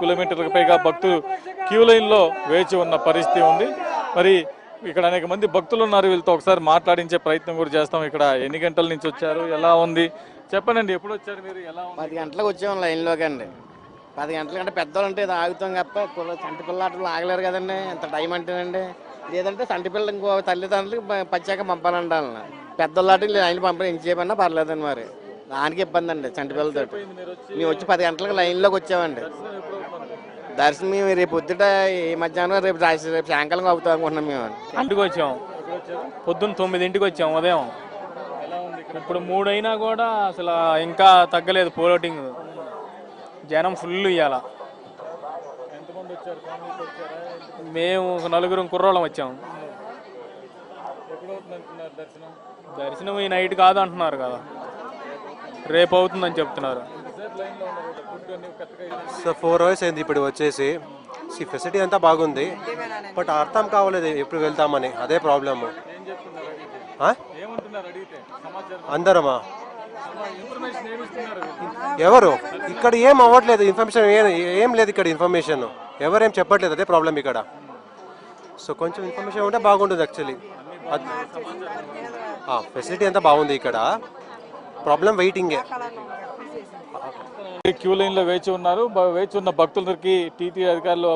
కిలోమీటర్లకు పైగా భక్తులు క్యూ లైన్లో వేచి ఉన్న పరిస్థితి ఉంది. మరి ఇక్కడ అనేక మంది భక్తులు ఉన్నారు. వీళ్ళతో ఒకసారి మాట్లాడించే ప్రయత్నం కూడా చేస్తాం. ఇక్కడ ఎన్ని గంటల నుంచి వచ్చారు, ఎలా ఉంది చెప్పనండి. ఎప్పుడు వచ్చారు మీరు, ఎలా ఉంది? 10 గంటలకు వచ్చాము లైన్లోకి అండి. 10 గంటల కంటే పెద్దవాళ్ళు అంటే ఆగుతాం తప్ప సంటి పిల్లలు ఆగలేరు కదండి. ఎంత టైం అంటేనండి. లేదంటే సంటి పిల్లలు ఇంకో తల్లిదండ్రులకి పచ్చాక పంపాలంట. పెద్దవాళ్ళకి లైన్ పంపడం ఏం చేయమన్నా పర్లేదండి. మరి దానికి ఇబ్బంది అండి సంటి పిల్లలతో. మేము వచ్చి 10 గంటలకు లైన్లోకి వచ్చామండి. దర్శనం మేము రేపు పొద్దుట ఈ మధ్యాహ్నం రేపు సాయంకాలం అవుతాం అనుకుంటున్నాం. మేము ఇంటికి వచ్చాం, పొద్దున్న 9ంటికి వచ్చాం ఉదయం. ఇప్పుడు 3 అయినా కూడా అసలు ఇంకా తగ్గలేదు ఫ్లోటింగ్. జనం ఫుల్ ఇవ్వాల. మేము 4 కుర్రోళ్ళం వచ్చాము. దర్శనం ఈ నైట్ కాదు అంటున్నారు కదా, రేపు అవుతుందని చెప్తున్నారు. సో 4 అవర్స్ అయింది ఇప్పుడు వచ్చేసి. ఫెసిలిటీ అంతా బాగుంది, బట్ అర్థం కావలేదు ఎప్పుడు వెళ్తామని. అదే ప్రాబ్లము. అందరమా ఎవరు ఇక్కడ ఏం అవ్వట్లేదు. ఇన్ఫర్మేషన్ ఏం లేదు ఇక్కడ. ఇన్ఫర్మేషన్ ఎవరేం చెప్పట్లేదు. అదే ప్రాబ్లం ఇక్కడ. సో కొంచెం ఇన్ఫర్మేషన్ ఉంటే బాగుంటుంది యాక్చువల్లీ. ఫెసిలిటీ అంతా బాగుంది ఇక్కడ. ప్రాబ్లం వెయిటింగే. క్యూ లైన్లో వేచి ఉన్నారు. వేచి ఉన్న భక్తులకి టీటీ అధికారులు